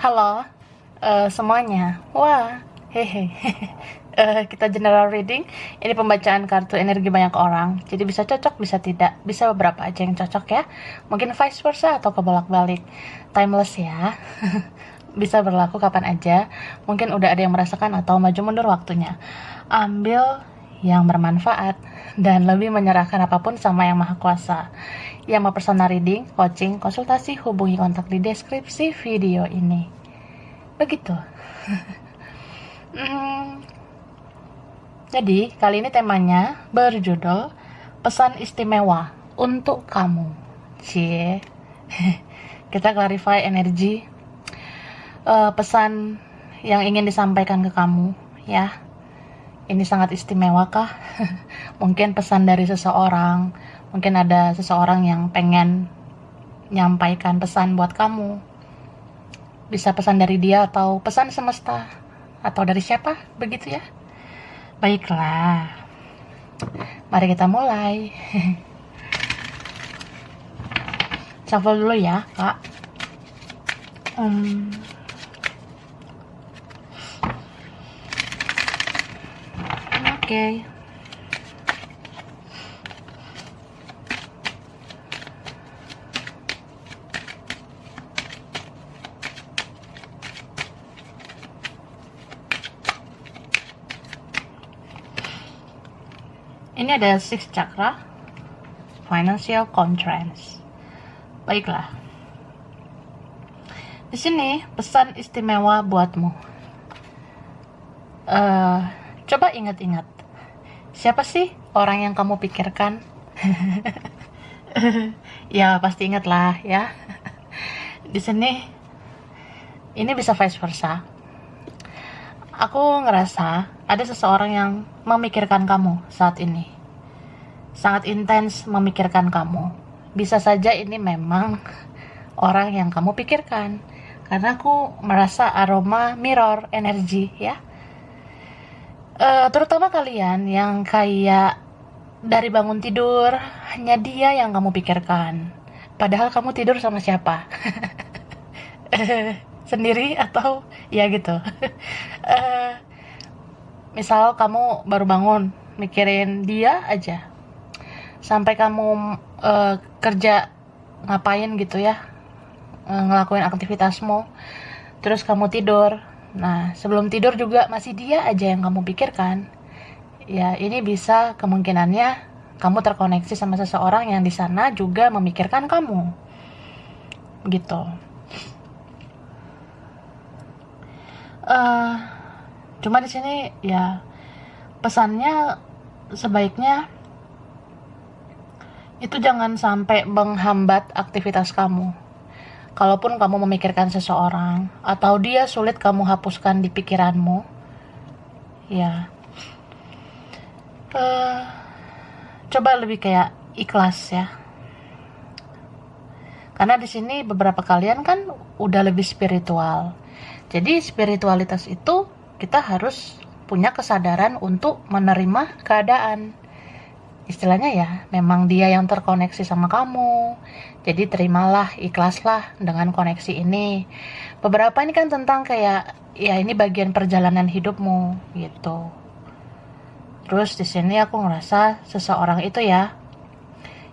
Halo, semuanya. Wah, hehe. Kita general reading. Ini pembacaan kartu energi banyak orang. Jadi bisa cocok, bisa tidak. Bisa beberapa aja yang cocok ya. Mungkin vice versa atau kebolak-balik. Timeless ya. Bisa berlaku kapan aja. Mungkin udah ada yang merasakan atau maju mundur waktunya. Ambil yang bermanfaat dan lebih menyerahkan apapun sama Yang Maha Kuasa. Yang mau personal reading, coaching, konsultasi, hubungi kontak di deskripsi video ini. Begitu. Jadi, kali ini temanya berjudul Pesan Istimewa untuk Kamu. Cie. Kita clarify energi pesan yang ingin disampaikan ke kamu, ya. Ini sangat istimewa kah? Mungkin pesan dari seseorang, mungkin ada seseorang yang pengen nyampaikan pesan buat kamu. Bisa pesan dari dia atau pesan semesta, atau dari siapa, begitu ya. Baiklah, mari kita mulai. Shuffle dulu ya, Kak. Oke. Ini ada 6 chakra, financial constraints. Baiklah. Di sini pesan istimewa buatmu. Coba ingat-ingat. Siapa sih orang yang kamu pikirkan? Ya, pasti ingat lah ya. Di sini ini bisa vice versa. Aku ngerasa ada seseorang yang memikirkan kamu saat ini. Sangat intens memikirkan kamu. Bisa saja ini memang orang yang kamu pikirkan. Karena aku merasa aroma mirror energi ya. Terutama kalian yang kayak dari bangun tidur hanya dia yang kamu pikirkan. Padahal kamu tidur sama siapa? Sendiri atau ya gitu. Misal kamu baru bangun mikirin dia aja sampai kamu kerja ngapain gitu ya, ngelakuin aktivitasmu, terus kamu tidur. Nah, sebelum tidur juga masih dia aja yang kamu pikirkan. Ya, ini bisa kemungkinannya kamu terkoneksi sama seseorang yang di sana juga memikirkan kamu. Gitu. Cuma di sini ya pesannya sebaiknya itu jangan sampai menghambat aktivitas kamu. Kalaupun kamu memikirkan seseorang atau dia sulit kamu hapuskan di pikiranmu, ya coba lebih kayak ikhlas ya. Karena di sini beberapa kalian kan udah lebih spiritual. Jadi spiritualitas itu kita harus punya kesadaran untuk menerima keadaan. Istilahnya ya, memang dia yang terkoneksi sama kamu. Jadi terimalah, ikhlaslah dengan koneksi ini. Beberapa ini kan tentang kayak ya ini bagian perjalanan hidupmu gitu. Terus di sini aku ngerasa seseorang itu ya.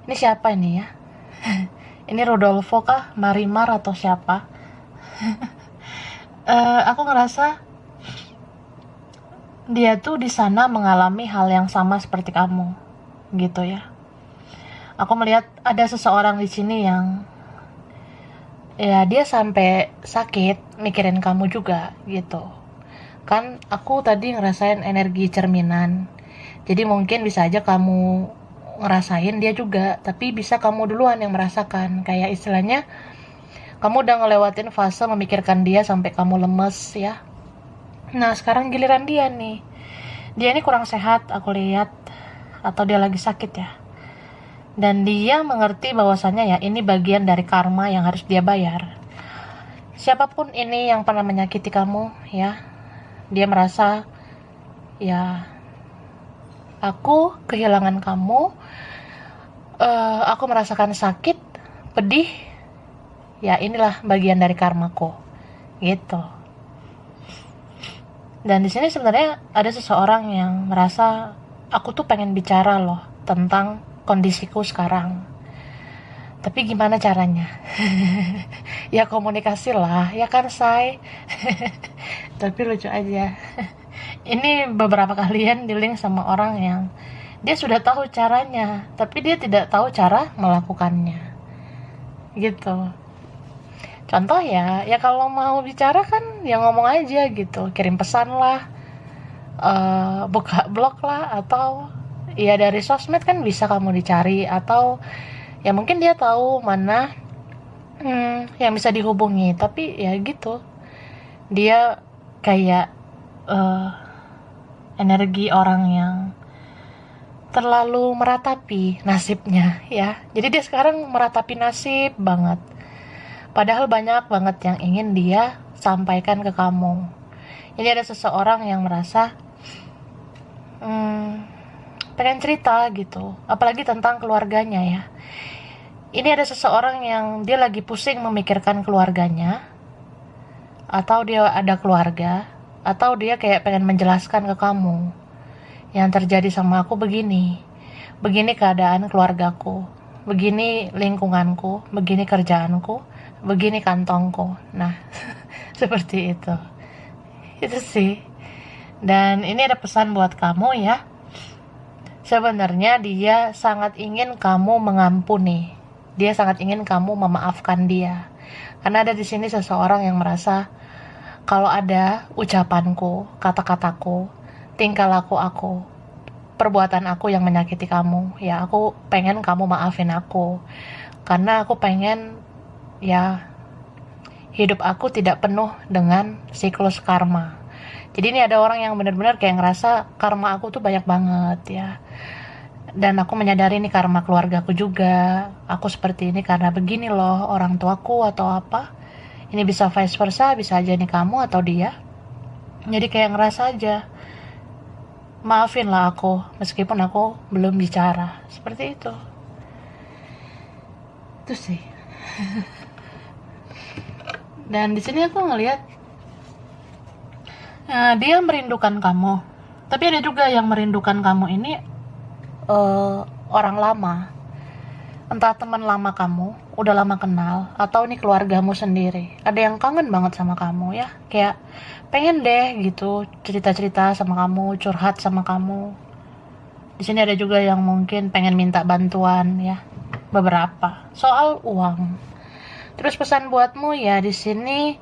Ini siapa ini ya? Ini Rodolfo kah? Marimar atau siapa? Aku ngerasa dia tuh di sana mengalami hal yang sama seperti kamu, gitu ya. Aku melihat ada seseorang di sini yang ya dia sampai sakit mikirin kamu juga, gitu. Kan aku tadi ngerasain energi cerminan, jadi mungkin bisa aja kamu ngerasain dia juga, tapi bisa kamu duluan yang merasakan. Kayak istilahnya kamu udah ngelewatin fase memikirkan dia sampai kamu lemes ya. Nah, sekarang giliran dia nih. Dia ini kurang sehat, aku lihat. Atau dia lagi sakit ya. Dan dia mengerti bahwasannya ya ini bagian dari karma yang harus dia bayar. Siapapun ini yang pernah menyakiti kamu ya, dia merasa ya aku kehilangan kamu, aku merasakan sakit, pedih. Ya inilah bagian dari karmaku gitu. Dan di sini sebenarnya ada seseorang yang merasa aku tuh pengen bicara loh tentang kondisiku sekarang. Tapi gimana caranya? Ya komunikasi lah, ya kan Say? Tapi lucu aja. Ini beberapa kalian di-link sama orang yang dia sudah tahu caranya, tapi dia tidak tahu cara melakukannya. Gitu. Contoh ya kalau mau bicara kan ya ngomong aja gitu, kirim pesan lah, buka blog lah, atau ya dari sosmed kan bisa kamu dicari, atau ya mungkin dia tahu mana yang bisa dihubungi, tapi ya gitu, dia kayak energi orang yang terlalu meratapi nasibnya ya. Jadi dia sekarang meratapi nasib banget. Padahal banyak banget yang ingin dia sampaikan ke kamu. Ini ada seseorang yang merasa pengen cerita gitu, apalagi tentang keluarganya ya. Ini ada seseorang yang dia lagi pusing memikirkan keluarganya, atau dia ada keluarga, atau dia kayak pengen menjelaskan ke kamu, yang terjadi sama aku begini keadaan keluargaku, begini lingkunganku, begini kerjaanku, begini kantongku. Nah, seperti itu sih. Dan ini ada pesan buat kamu ya. Sebenarnya dia sangat ingin kamu mengampuni, dia sangat ingin kamu memaafkan dia, karena ada di sini seseorang yang merasa kalau ada ucapanku, kata-kataku, tingkah laku aku, perbuatan aku yang menyakiti kamu, ya aku pengen kamu maafin aku, karena aku pengen ya hidup aku tidak penuh dengan siklus karma. Jadi ini ada orang yang benar-benar kayak ngerasa karma aku tuh banyak banget ya, dan aku menyadari ini karma keluargaku juga, aku seperti ini karena begini loh orang tuaku atau apa. Ini bisa vice versa, bisa aja nih kamu atau dia. Jadi kayak ngerasa aja, maafin lah aku meskipun aku belum bicara, seperti itu. Itu sih. Dan di sini aku ngelihat dia merindukan kamu, tapi ada juga yang merindukan kamu ini orang lama, entah teman lama kamu, udah lama kenal, atau ini keluargamu sendiri. Ada yang kangen banget sama kamu ya, kayak pengen deh gitu cerita-cerita sama kamu, curhat sama kamu. Di sini ada juga yang mungkin pengen minta bantuan ya, beberapa soal uang. Terus pesan buatmu ya di sini,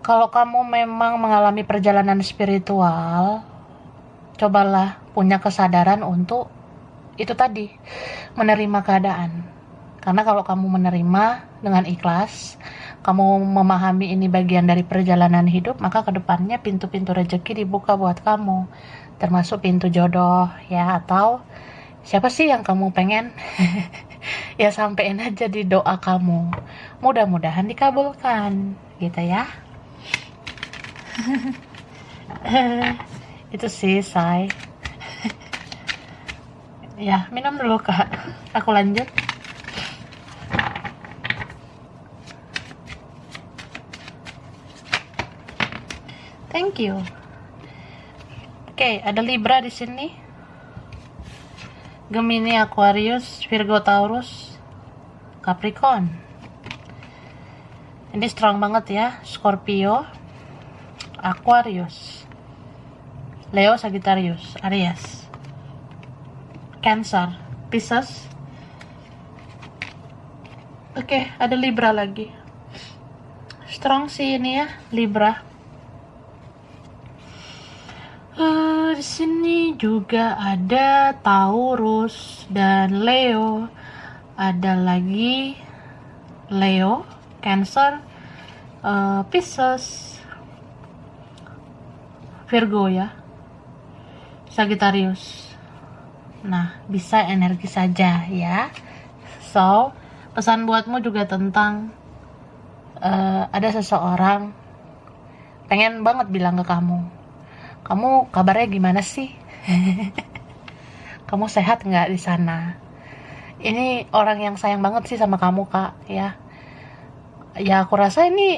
kalau kamu memang mengalami perjalanan spiritual, cobalah punya kesadaran untuk itu tadi, menerima keadaan. Karena kalau kamu menerima dengan ikhlas, kamu memahami ini bagian dari perjalanan hidup, maka kedepannya pintu-pintu rezeki dibuka buat kamu, termasuk pintu jodoh ya, atau siapa sih yang kamu pengen ya sampein aja di doa kamu, mudah-mudahan dikabulkan gitu ya. Itu sih Say. Ya minum dulu Kak, aku lanjut. Thank you. Oke, ada Libra di sini, Gemini, Aquarius, Virgo, Taurus, Capricorn. Ini strong banget ya. Scorpio, Aquarius, Leo, Sagittarius, Aries, Cancer, Pisces. Oke, ada Libra lagi. Strong sih ini ya, Libra. Di sini juga ada Taurus dan Leo. Ada lagi Leo, Cancer, Pisces, Virgo ya, Sagittarius. Nah, bisa energi saja ya. So, pesan buatmu juga tentang ada seseorang pengen banget bilang ke kamu kabarnya gimana sih? Kamu sehat nggak di sana? Ini orang yang sayang banget sih sama kamu Kak ya. Ya aku rasa ini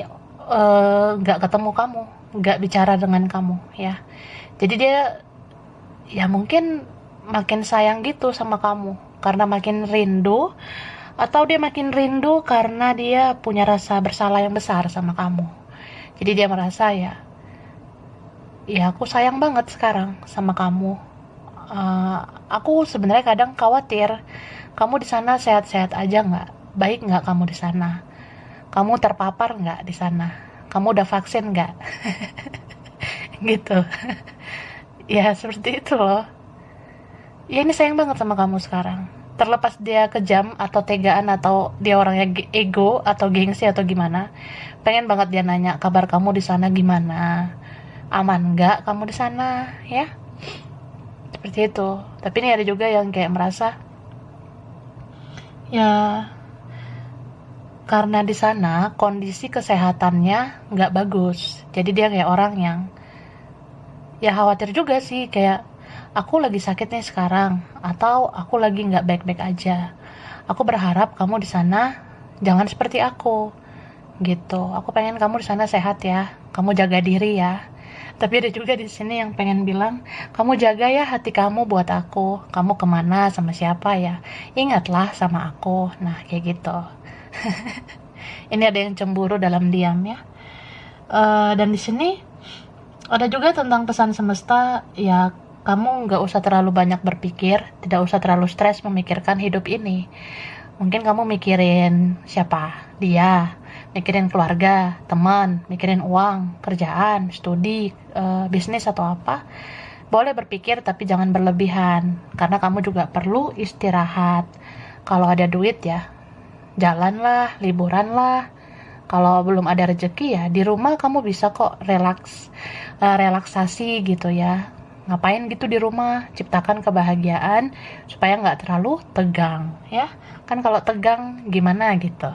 nggak ketemu kamu, nggak bicara dengan kamu ya. Jadi dia ya mungkin makin sayang gitu sama kamu karena makin rindu, atau dia makin rindu karena dia punya rasa bersalah yang besar sama kamu. Jadi dia merasa ya aku sayang banget sekarang sama kamu. Aku sebenarnya kadang khawatir kamu di sana sehat-sehat aja nggak, baik nggak kamu di sana, kamu terpapar nggak di sana, kamu udah vaksin nggak, gitu. Ya seperti itu loh. Ya ini sayang banget sama kamu sekarang. Terlepas dia kejam atau tegaan atau dia orangnya ego atau gengsi atau gimana, pengen banget dia nanya kabar kamu di sana gimana, aman nggak kamu di sana, ya seperti itu. Tapi ini ada juga yang kayak merasa ya karena di sana kondisi kesehatannya nggak bagus, jadi dia kayak orang yang ya khawatir juga sih, kayak aku lagi sakit nih sekarang, atau aku lagi nggak baik-baik aja. Aku berharap kamu di sana jangan seperti aku, gitu. Aku pengen kamu di sana sehat ya, kamu jaga diri ya. Tapi ada juga di sini yang pengen bilang, kamu jaga ya hati kamu buat aku. Kamu kemana sama siapa ya? Ingatlah sama aku. Nah kayak gitu. Ini ada yang cemburu dalam diam ya. Dan di sini ada juga tentang pesan semesta ya, kamu nggak usah terlalu banyak berpikir, tidak usah terlalu stres memikirkan hidup ini. Mungkin kamu mikirin siapa? Dia, mikirin keluarga, teman, mikirin uang, kerjaan, studi, bisnis atau apa. Boleh berpikir tapi jangan berlebihan, karena kamu juga perlu istirahat. Kalau ada duit ya, jalanlah, liburanlah. Kalau belum ada rezeki ya di rumah kamu bisa kok relaksasi gitu ya. Ngapain gitu di rumah, ciptakan kebahagiaan supaya nggak terlalu tegang ya. Kan kalau tegang gimana gitu.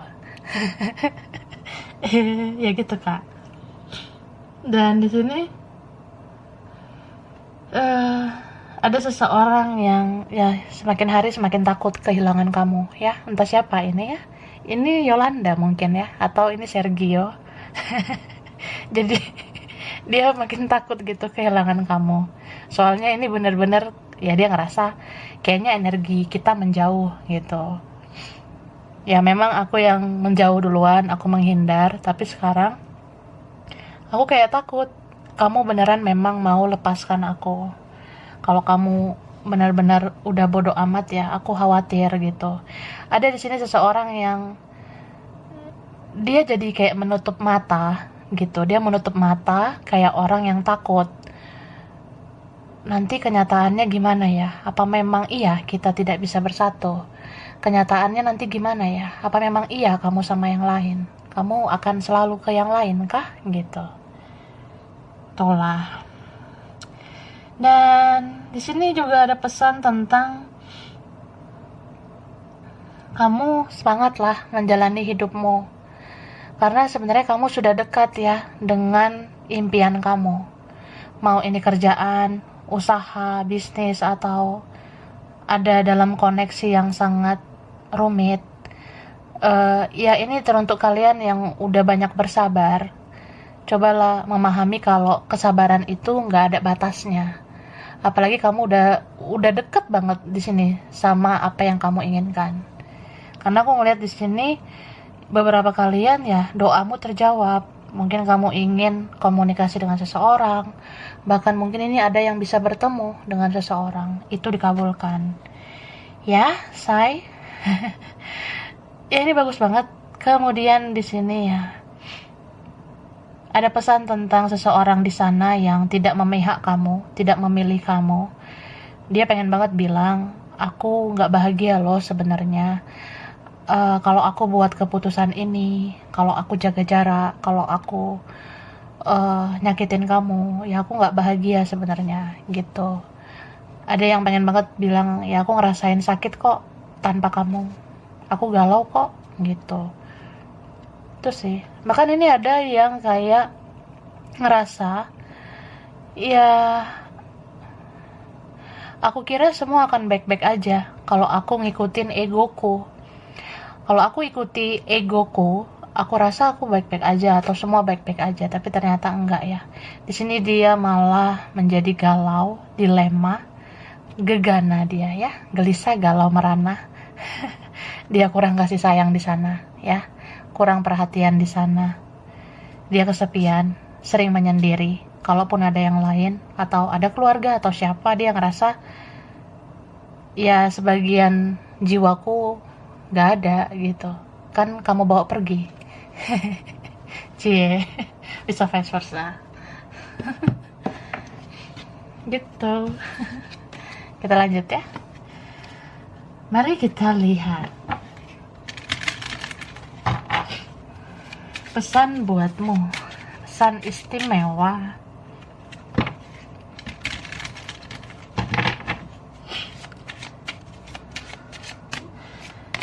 Ya gitu kak. Dan di sini eh ada seseorang yang ya semakin hari semakin takut kehilangan kamu ya. Entah siapa ini ya. Ini Yolanda mungkin ya, atau ini Sergio. Jadi dia makin takut gitu kehilangan kamu. Soalnya ini bener-bener ya dia ngerasa kayaknya energi kita menjauh gitu. Ya memang aku yang menjauh duluan, aku menghindar, tapi sekarang aku kayak takut kamu beneran memang mau lepaskan aku. Kalau kamu benar-benar udah bodo amat ya, aku khawatir gitu. Ada di sini seseorang yang dia jadi kayak menutup mata gitu. Dia menutup mata kayak orang yang takut. Nanti kenyataannya gimana ya? Apa memang iya kita tidak bisa bersatu? Kenyataannya nanti gimana ya? Apa memang iya kamu sama yang lain? Kamu akan selalu ke yang lain kah? Gitu. Itulah. Dan di sini juga ada pesan tentang kamu semangatlah menjalani hidupmu. Karena sebenarnya kamu sudah dekat ya dengan impian kamu. Mau ini kerjaan, usaha, bisnis, atau ada dalam koneksi yang sangat rumit. Ya ini teruntuk kalian yang udah banyak bersabar. Cobalah memahami kalau kesabaran itu nggak ada batasnya. Apalagi kamu udah deket banget di sini sama apa yang kamu inginkan. Karena aku ngeliat di sini beberapa kalian ya doamu terjawab. Mungkin kamu ingin komunikasi dengan seseorang, bahkan mungkin ini ada yang bisa bertemu dengan seseorang, itu dikabulkan ya say. Ya ini bagus banget. Kemudian di sini ya ada pesan tentang seseorang di sana yang tidak memihak kamu, tidak memilih kamu. Dia pengen banget bilang, aku nggak bahagia loh sebenarnya. Kalau aku buat keputusan ini, kalau aku jaga jarak, kalau aku nyakitin kamu, ya aku nggak bahagia sebenarnya gitu. Ada yang pengen banget bilang, ya aku ngerasain sakit kok tanpa kamu, aku galau kok gitu. Itu sih. Bahkan ini ada yang kayak ngerasa, ya aku kira semua akan baik-baik aja kalau aku ngikutin egoku. Kalau aku ikuti egoku, aku rasa aku baik-baik aja atau semua baik-baik aja, tapi ternyata enggak ya. Di sini dia malah menjadi galau, dilema, gegana dia ya, gelisah, galau, merana. Dia kurang kasih sayang di sana ya, kurang perhatian di sana. Dia kesepian, sering menyendiri. Kalaupun ada yang lain atau ada keluarga atau siapa, dia ngerasa ya sebagian jiwaku gak ada gitu. Kan kamu bawa pergi. Cie, bisa vice versa. Gitu. Kita lanjut ya. Mari kita lihat. Pesan buatmu. Pesan istimewa.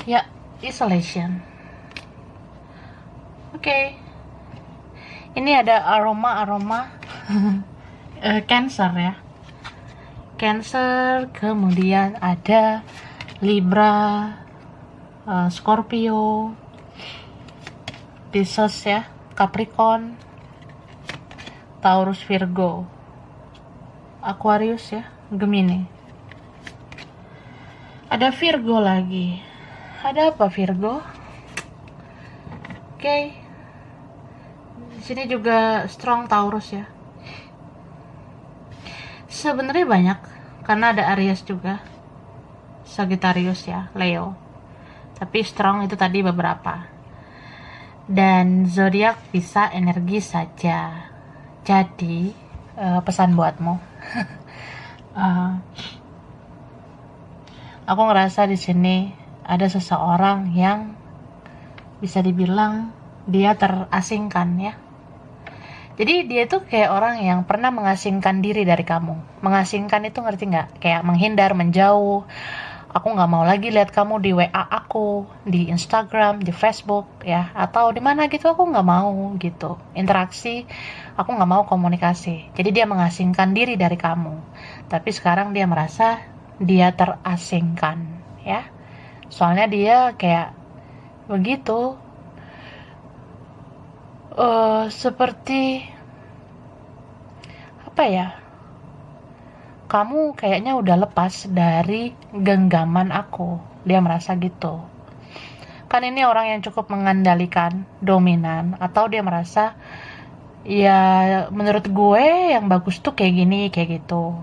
Ya, isolation. Oke. Ini ada aroma Cancer ya. Cancer, kemudian ada Libra, Scorpio, Pisces ya, Capricorn, Taurus, Virgo, Aquarius ya, Gemini. Ada Virgo lagi. Ada apa Virgo? Oke. Di sini juga strong Taurus ya. Sebenarnya banyak karena ada Aries juga. Sagittarius ya, Leo. Tapi strong itu tadi beberapa. Dan zodiak bisa energi saja. Jadi pesan buatmu. Aku ngerasa di sini ada seseorang yang bisa dibilang dia terasingkan ya. Jadi dia tuh kayak orang yang pernah mengasingkan diri dari kamu. Mengasingkan itu ngerti nggak? Kayak menghindar, menjauh. Aku nggak mau lagi lihat kamu di WA aku, di Instagram, di Facebook ya, atau di mana gitu. Aku nggak mau gitu. Interaksi, aku nggak mau komunikasi. Jadi dia mengasingkan diri dari kamu. Tapi sekarang dia merasa dia terasingkan ya. Soalnya dia kayak begitu. Seperti apa ya? Kamu kayaknya udah lepas dari genggaman aku. Dia merasa gitu. Kan ini orang yang cukup mengandalkan, dominan, atau dia merasa ya menurut gue yang bagus tuh kayak gini, kayak gitu.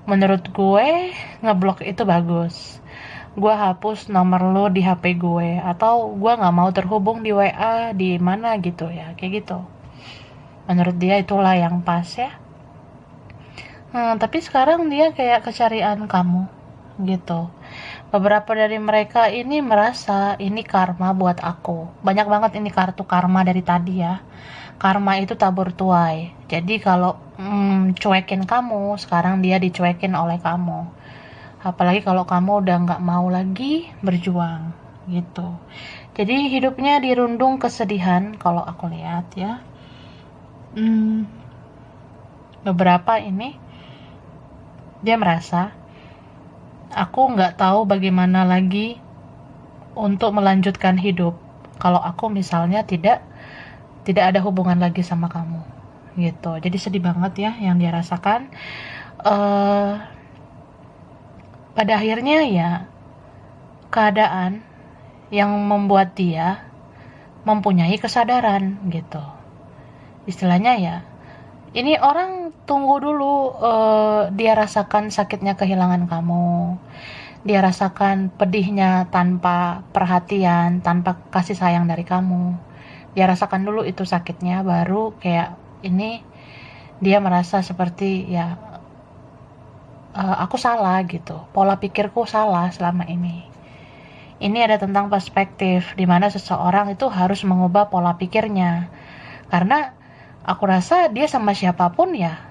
Menurut gue ngeblok itu bagus. Gue hapus nomor lo di HP gue, atau gue nggak mau terhubung di WA di mana gitu ya, kayak gitu. Menurut dia itulah yang pas ya. Tapi sekarang dia kayak kecarian kamu gitu. Beberapa dari mereka ini merasa ini karma buat aku. Banyak banget ini kartu karma dari tadi ya. Karma itu tabur tuai. Jadi kalau cuekin kamu, sekarang dia dicuekin oleh kamu. Apalagi kalau kamu udah nggak mau lagi berjuang gitu. Jadi hidupnya dirundung kesedihan kalau aku lihat ya. Beberapa ini dia merasa aku nggak tahu bagaimana lagi untuk melanjutkan hidup kalau aku misalnya tidak ada hubungan lagi sama kamu gitu. Jadi sedih banget ya yang dia rasakan. Pada akhirnya ya keadaan yang membuat dia mempunyai kesadaran gitu. Istilahnya ya, ini orang tunggu dulu dia rasakan sakitnya kehilangan kamu. Dia rasakan pedihnya tanpa perhatian, tanpa kasih sayang dari kamu. Dia rasakan dulu itu sakitnya, baru kayak ini dia merasa seperti ya aku salah gitu, pola pikirku salah selama ini. Ini ada tentang perspektif, dimana seseorang itu harus mengubah pola pikirnya. Karena aku rasa dia sama siapapun ya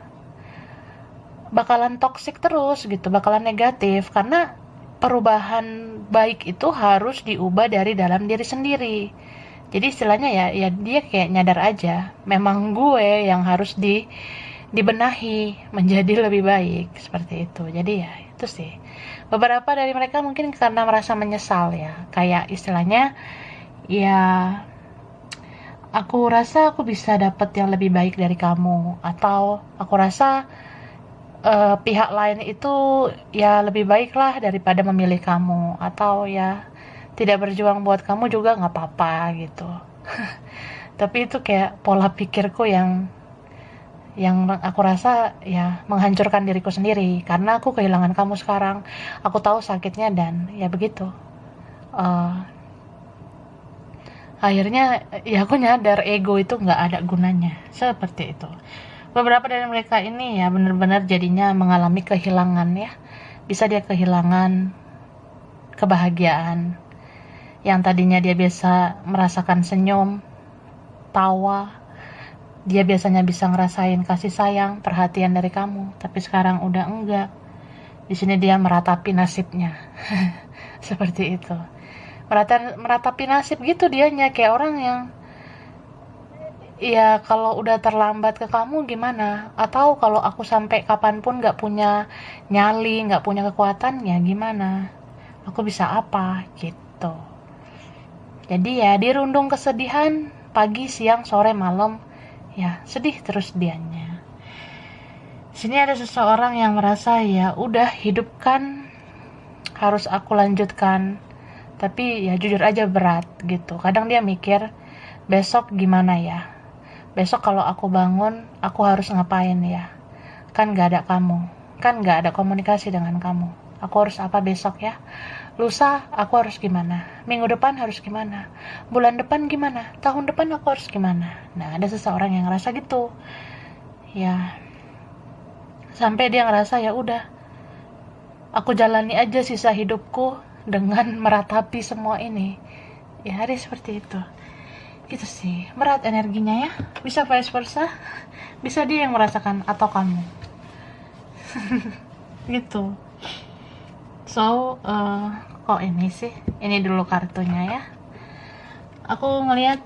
bakalan toksik terus gitu, bakalan negatif. Karena perubahan baik itu harus diubah dari dalam diri sendiri. Jadi istilahnya ya dia kayak nyadar aja, memang gue yang harus dibenahi menjadi lebih baik seperti itu. Jadi ya itu sih. Beberapa dari mereka mungkin karena merasa menyesal ya, kayak istilahnya ya aku rasa aku bisa dapat yang lebih baik dari kamu, atau aku rasa pihak lain itu ya lebih baik lah daripada memilih kamu, atau ya tidak berjuang buat kamu juga nggak apa-apa gitu. Tapi itu kayak pola pikirku yang aku rasa ya menghancurkan diriku sendiri, karena aku kehilangan kamu sekarang. Aku tahu sakitnya dan ya begitu. Eh, Akhirnya ya aku nyadar ego itu nggak ada gunanya, seperti itu. Beberapa dari mereka ini ya benar-benar jadinya mengalami kehilangan ya. Bisa dia kehilangan kebahagiaan yang tadinya dia biasa merasakan senyum, tawa, dia biasanya bisa ngerasain kasih sayang, perhatian dari kamu, tapi sekarang udah enggak. Di sini dia meratapi nasibnya. Seperti itu. Meratapi nasib gitu dianya, kayak orang yang ya kalau udah terlambat ke kamu gimana? Atau kalau aku sampai kapanpun gak punya nyali, gak punya kekuatan, ya gimana? Aku bisa apa? Gitu. Jadi ya dirundung kesedihan, pagi, siang, sore, malam, ya sedih terus dianya. Sini ada seseorang yang merasa ya udah hidup kan harus aku lanjutkan, tapi ya jujur aja berat gitu. Kadang dia mikir besok gimana ya, besok kalau aku bangun aku harus ngapain ya, kan gak ada kamu, kan gak ada komunikasi dengan kamu, aku harus apa besok ya, lusa aku harus gimana, minggu depan harus gimana, bulan depan gimana, tahun depan aku harus gimana. Nah ada seseorang yang ngerasa gitu ya, sampai dia ngerasa ya udah aku jalani aja sisa hidupku dengan meratapi semua ini. Ya hari seperti itu. Gitu sih, berat energinya ya. Bisa vice versa, bisa dia yang merasakan atau kamu. Gitu. So, kok ini sih? Ini dulu kartunya ya. Aku ngelihat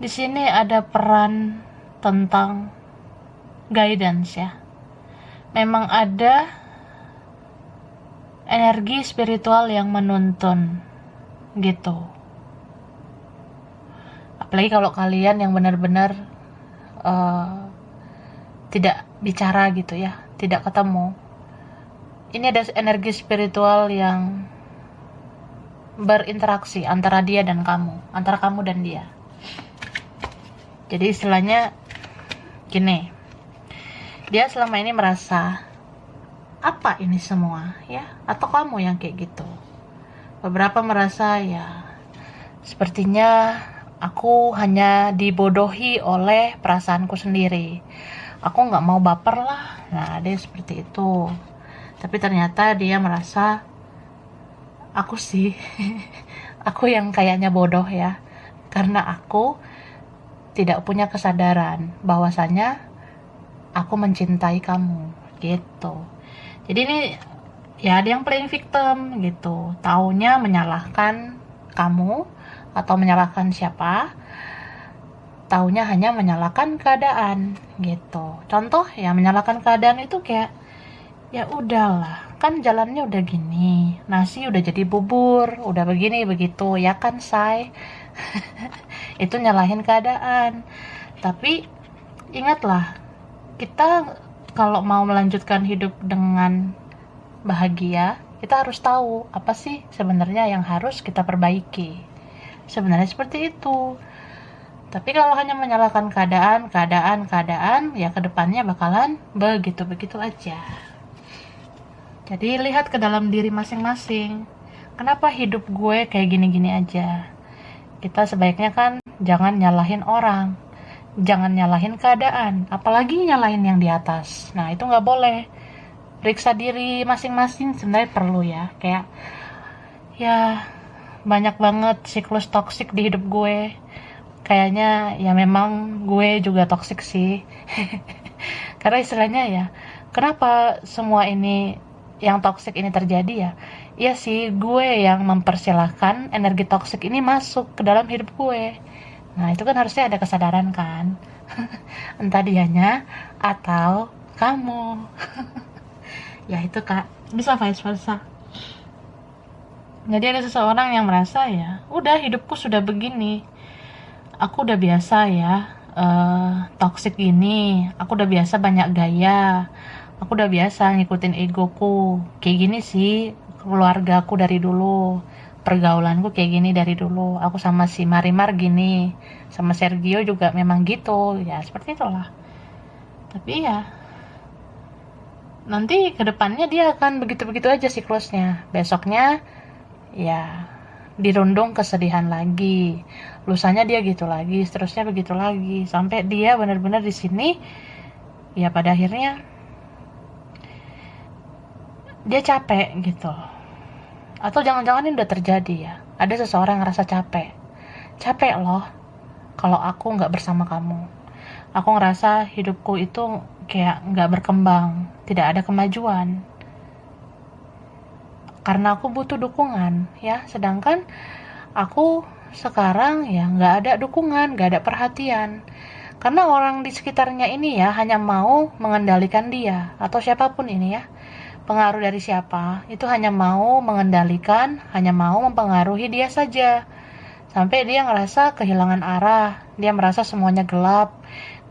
di sini ada peran tentang guidance ya. Memang ada energi spiritual yang menuntun gitu. Apalagi kalau kalian yang benar-benar tidak bicara gitu ya, tidak ketemu. Ini ada energi spiritual yang berinteraksi antara dia dan kamu, antara kamu dan dia. Jadi istilahnya gini, dia selama ini merasa apa ini semua ya, atau kamu yang kayak gitu. Beberapa merasa ya sepertinya aku hanya dibodohi oleh perasaanku sendiri, aku nggak mau baper lah. Nah dia seperti itu, tapi ternyata dia merasa aku sih aku yang kayaknya bodoh ya, karena aku tidak punya kesadaran bahwasanya aku mencintai kamu gitu. Jadi ini ya ada yang playing victim gitu, taunya menyalahkan kamu atau menyalahkan siapa, taunya hanya menyalahkan keadaan gitu. Contoh ya menyalahkan keadaan itu kayak ya udahlah, kan jalannya udah gini, nasi udah jadi bubur, udah begini begitu ya kan say. Itu nyalahin keadaan. Tapi ingatlah, kita kalau mau melanjutkan hidup dengan bahagia, kita harus tahu apa sih sebenarnya yang harus kita perbaiki. Sebenarnya seperti itu. Tapi kalau hanya menyalahkan keadaan, ya kedepannya bakalan begitu-begitu aja. Jadi lihat ke dalam diri masing-masing. Kenapa hidup gue kayak gini-gini aja? Kita sebaiknya kan jangan nyalahin orang, jangan nyalahin keadaan, apalagi nyalahin yang di atas. Nah itu nggak boleh. Periksa diri masing-masing sebenarnya perlu ya. Kayak ya banyak banget siklus toksik di hidup gue. Kayaknya ya memang gue juga toksik sih. Karena istilahnya ya, kenapa semua ini yang toksik ini terjadi ya? Iya sih, gue yang mempersilahkan energi toksik ini masuk ke dalam hidup gue. Nah itu kan harusnya ada kesadaran kan. Entah dianya atau kamu. Ya itu kak, bisa vice versa. Jadi ada seseorang yang merasa ya udah hidupku sudah begini, aku udah biasa ya toxic gini, aku udah biasa banyak gaya, aku udah biasa ngikutin egoku, kayak gini sih keluarga aku dari dulu, pergaulanku kayak gini dari dulu, aku sama si Marimar gini, sama Sergio juga memang gitu, ya seperti itulah. Tapi ya nanti kedepannya dia akan begitu-begitu aja siklusnya. Besoknya ya dirundung kesedihan lagi, lusanya dia gitu lagi, seterusnya begitu lagi, sampai dia benar-benar di sini ya pada akhirnya dia capek gitu. Atau jangan-jangan ini udah terjadi ya, ada seseorang yang ngerasa capek loh kalau aku nggak bersama kamu, aku ngerasa hidupku itu kayak nggak berkembang, tidak ada kemajuan karena aku butuh dukungan ya, sedangkan aku sekarang ya nggak ada dukungan, nggak ada perhatian, karena orang di sekitarnya ini ya hanya mau mengendalikan dia, atau siapapun ini ya, pengaruh dari siapa itu hanya mau mengendalikan, hanya mau mempengaruhi dia saja, sampai dia ngerasa kehilangan arah, dia merasa semuanya gelap,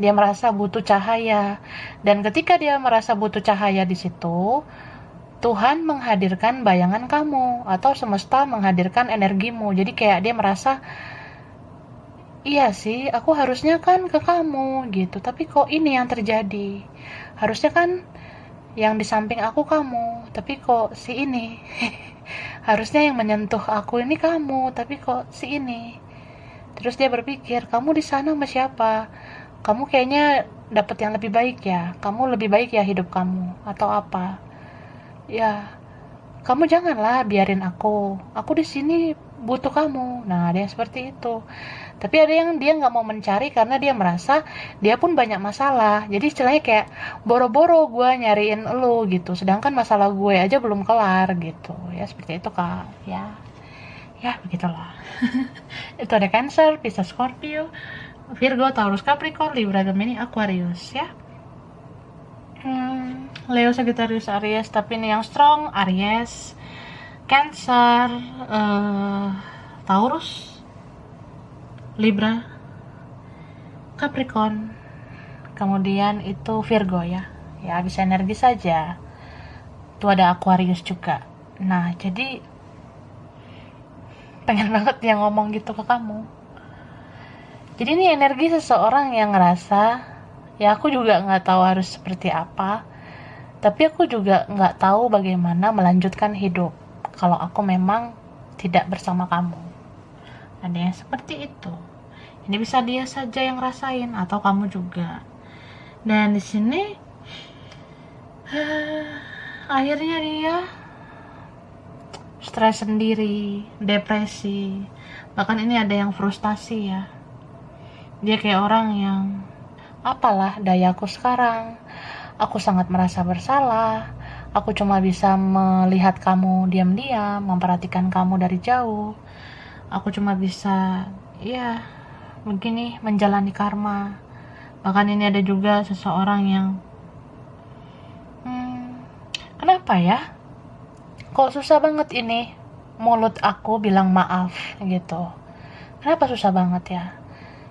dia merasa butuh cahaya. Dan ketika dia merasa butuh cahaya di situ, Tuhan menghadirkan bayangan kamu, atau semesta menghadirkan energimu. Jadi kayak dia merasa, iya sih, aku harusnya kan ke kamu gitu, tapi kok ini yang terjadi. Harusnya kan yang di samping aku kamu, tapi kok si ini. Harusnya yang menyentuh aku ini kamu, tapi kok si ini. Terus dia berpikir, kamu di sana sama siapa? Kamu kayaknya dapat yang lebih baik ya. Kamu lebih baik ya hidup kamu atau apa? Ya, kamu janganlah biarin aku. Aku di sini butuh kamu. Nah, ada yang seperti itu. Tapi ada yang dia nggak mau mencari karena dia merasa dia pun banyak masalah. Jadi istilahnya kayak boro-boro gue nyariin lo gitu. Sedangkan masalah gue aja belum kelar gitu. Ya seperti itu kak. Ya begitulah. Itu ada Cancer, Pisces, Scorpio, Virgo, Taurus, Capricorn, Libra, Gemini, Aquarius ya. Leo, Sagittarius, Aries, tapi ini yang strong Aries, Cancer, Taurus, Libra, Capricorn, kemudian itu Virgo ya. Ya bisa energi saja. Tuh ada Aquarius juga. Nah, jadi pengen banget yang ngomong gitu ke kamu. Jadi ini energi seseorang yang ngerasa, ya aku juga nggak tahu harus seperti apa, tapi aku juga nggak tahu bagaimana melanjutkan hidup kalau aku memang tidak bersama kamu. Ada yang seperti itu. Ini bisa dia saja yang rasain atau kamu juga. Dan di sini akhirnya dia stres sendiri, depresi, bahkan ini ada yang frustasi ya. Dia kayak orang yang, apalah dayaku sekarang, aku sangat merasa bersalah, aku cuma bisa melihat kamu diam-diam, memperhatikan kamu dari jauh, aku cuma bisa ya begini menjalani karma. Bahkan ini ada juga seseorang yang kenapa ya kok susah banget ini mulut aku bilang maaf gitu, kenapa susah banget ya.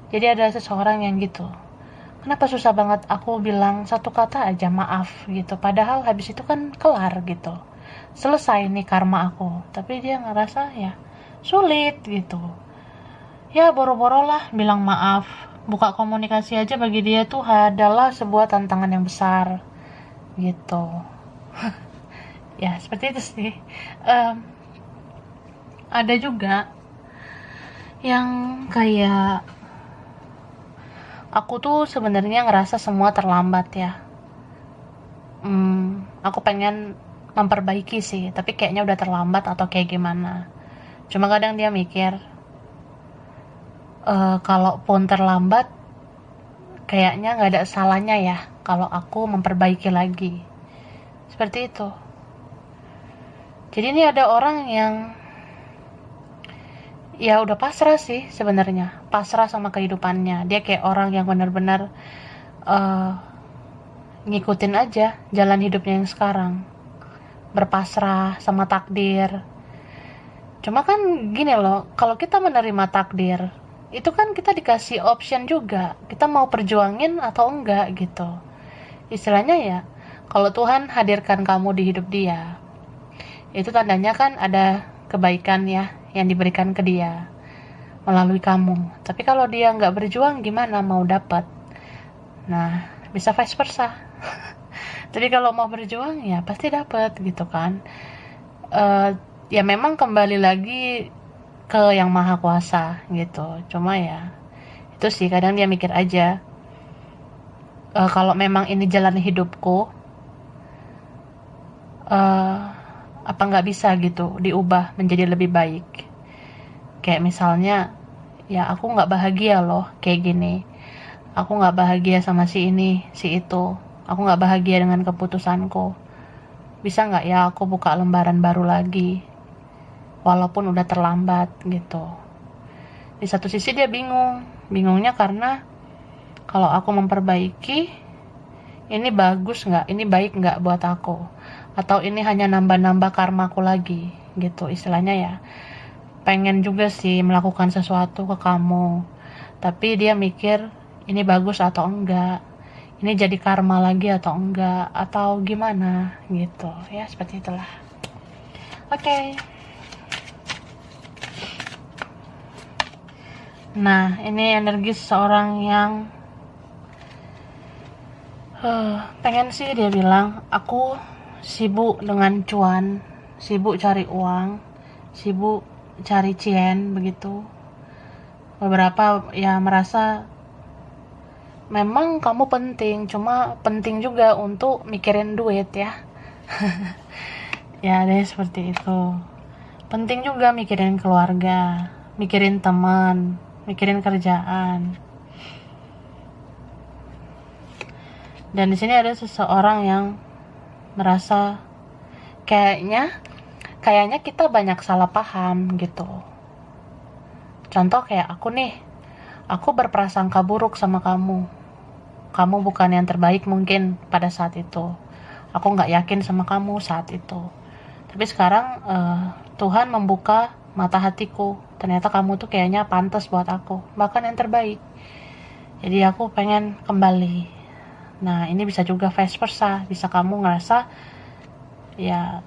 Jadi ada seseorang yang gitu, kenapa susah banget aku bilang satu kata aja maaf gitu, padahal habis itu kan kelar gitu, selesai nih karma aku. Tapi dia ngerasa ya sulit gitu, ya boro-boro lah bilang maaf, buka komunikasi aja bagi dia tuh adalah sebuah tantangan yang besar gitu. Ya seperti itu sih. Ada juga yang kayak aku tuh sebenarnya ngerasa semua terlambat ya. Aku pengen memperbaiki sih, tapi kayaknya udah terlambat atau kayak gimana. Cuma kadang dia mikir, kalaupun terlambat, kayaknya nggak ada salahnya ya kalau aku memperbaiki lagi. Seperti itu. Jadi ini ada orang yang ya udah pasrah sih sebenarnya, pasrah sama kehidupannya. Dia kayak orang yang benar-benar ngikutin aja jalan hidupnya yang sekarang, berpasrah sama takdir. Cuma kan gini loh, kalau kita menerima takdir, itu kan kita dikasih option juga, kita mau perjuangin atau enggak gitu. Istilahnya ya, kalau Tuhan hadirkan kamu di hidup dia, itu tandanya kan ada kebaikan ya yang diberikan ke dia melalui kamu. Tapi kalau dia nggak berjuang, gimana mau dapat? Nah, bisa vice versa. Jadi kalau mau berjuang ya pasti dapat gitu kan. Ya memang kembali lagi ke yang maha kuasa gitu. Cuma ya itu sih, kadang dia mikir aja, kalau memang ini jalan hidupku, eh, apa nggak bisa gitu diubah menjadi lebih baik. Kayak misalnya, ya aku nggak bahagia loh kayak gini, aku nggak bahagia sama si ini si itu, aku nggak bahagia dengan keputusanku. Bisa nggak ya aku buka lembaran baru lagi walaupun udah terlambat gitu. Di satu sisi dia bingungnya karena kalau aku memperbaiki, ini bagus nggak, ini baik nggak buat aku, atau ini hanya nambah-nambah karmaku lagi gitu istilahnya ya. Pengen juga sih melakukan sesuatu ke kamu, tapi dia mikir ini bagus atau enggak, ini jadi karma lagi atau enggak, atau gimana gitu ya, seperti itulah. Oke. Nah, ini energi seseorang yang pengen sih, dia bilang, aku sibuk dengan cuan, sibuk cari uang, sibuk cari cien begitu. Beberapa ya merasa memang kamu penting, cuma penting juga untuk mikirin duit ya. Ya deh, seperti itu. Penting juga mikirin keluarga, mikirin teman, mikirin kerjaan. Dan di sini ada seseorang yang merasa kayaknya kita banyak salah paham gitu. Contoh kayak aku nih, aku berprasangka buruk sama kamu. Kamu bukan yang terbaik mungkin pada saat itu. Aku nggak yakin sama kamu saat itu. Tapi sekarang Tuhan membuka mata hatiku. Ternyata kamu tuh kayaknya pantas buat aku, bahkan yang terbaik. Jadi aku pengen kembali. Nah, ini bisa juga vice versa. Bisa kamu ngerasa ya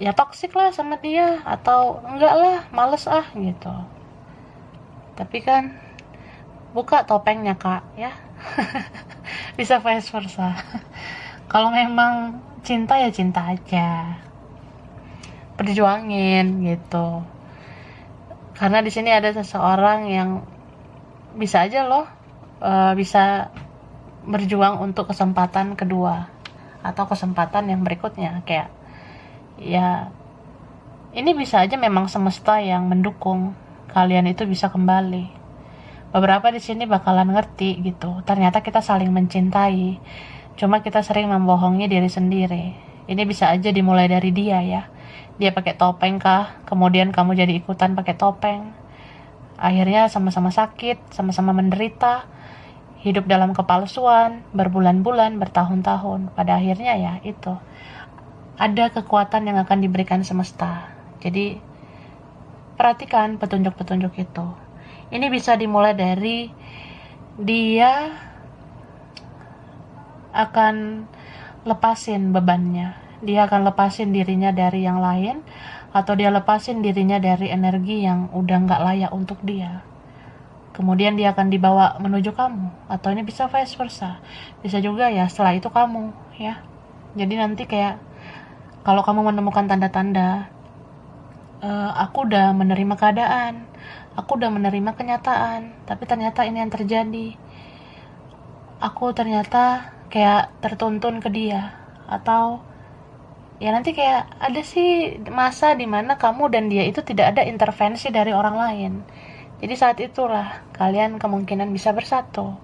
toksik lah sama dia, atau enggak lah, males gitu. Tapi kan buka topengnya kak ya. Bisa vice versa. Kalau memang cinta ya cinta aja, perjuangin gitu. Karena di sini ada seseorang yang bisa aja loh, bisa berjuang untuk kesempatan kedua atau kesempatan yang berikutnya. Kayak ya ini bisa aja memang semesta yang mendukung kalian itu bisa kembali. Beberapa di sini bakalan ngerti gitu, ternyata kita saling mencintai, cuma kita sering membohongi diri sendiri. Ini bisa aja dimulai dari dia ya. Dia pakai topeng kah, kemudian kamu jadi ikutan pakai topeng. Akhirnya sama-sama sakit, sama-sama menderita, hidup dalam kepalsuan, berbulan-bulan, bertahun-tahun. Pada akhirnya ya itu, ada kekuatan yang akan diberikan semesta. Jadi perhatikan petunjuk-petunjuk itu. Ini bisa dimulai dari dia akan lepasin bebannya, dia akan lepasin dirinya dari yang lain, atau dia lepasin dirinya dari energi yang udah gak layak untuk dia. Kemudian dia akan dibawa menuju kamu, atau ini bisa vice versa. Bisa juga ya setelah itu kamu ya. Jadi nanti kayak kalau kamu menemukan tanda-tanda, aku udah menerima keadaan, aku udah menerima kenyataan, tapi ternyata ini yang terjadi. Aku ternyata kayak tertuntun ke dia, atau ya nanti kayak ada sih masa dimana kamu dan dia itu tidak ada intervensi dari orang lain. Jadi saat itulah kalian kemungkinan bisa bersatu,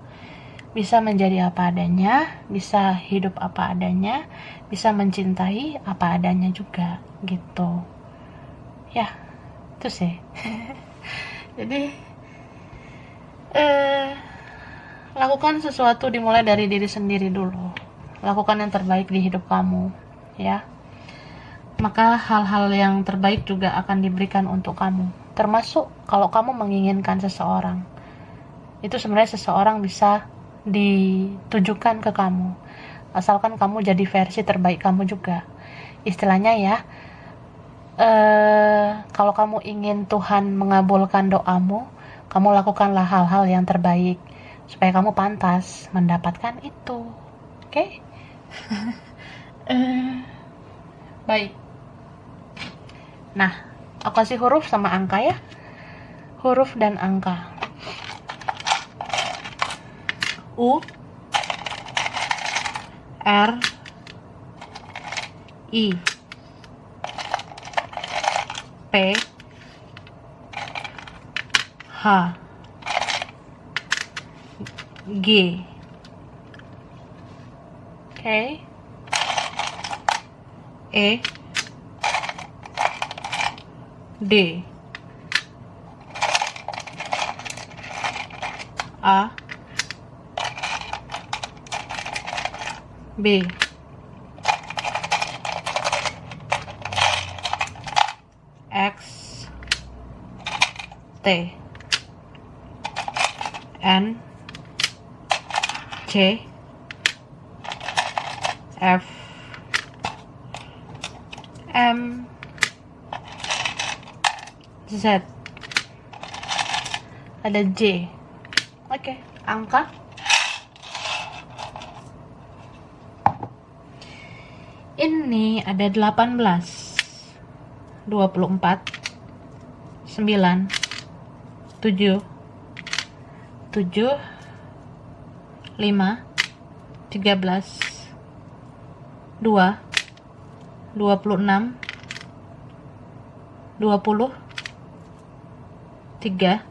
bisa menjadi apa adanya, bisa hidup apa adanya, bisa mencintai apa adanya juga gitu ya. Itu sih. Jadi lakukan sesuatu dimulai dari diri sendiri dulu. Lakukan yang terbaik di hidup kamu ya. maka hal-hal yang terbaik juga akan diberikan untuk kamu. Termasuk kalau kamu menginginkan seseorang, itu sebenarnya seseorang bisa ditujukan ke kamu, asalkan kamu jadi versi terbaik kamu juga. Istilahnya ya, kalau kamu ingin Tuhan mengabulkan doamu, kamu lakukanlah hal-hal yang terbaik supaya kamu pantas mendapatkan itu. Oke? Baik. Nah, aku kasih huruf sama angka ya. Huruf dan angka. U, R, I, P, H, G. Oke. E, D, A, B, X, T, N, C, F, M, Z, ada J. Oke, angka. Ini ada 18, 24, 9, 7, 7, 5, 13, 2, 26, 20, 3,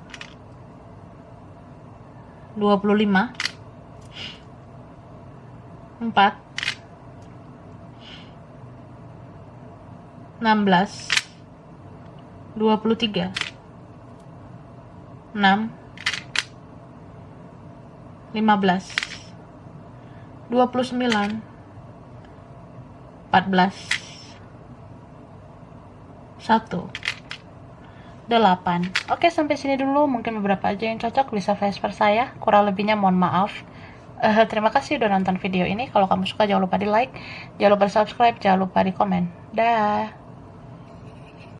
25, 4, 16, 23, 6, 15, 29, 14, 1, 8. Oke, sampai sini dulu. Mungkin beberapa aja yang cocok, bisa vice versa ya. Kurang lebihnya mohon maaf. Terima kasih udah nonton video ini. Kalau kamu suka jangan lupa di like, jangan lupa di subscribe, jangan lupa di komen. Dah.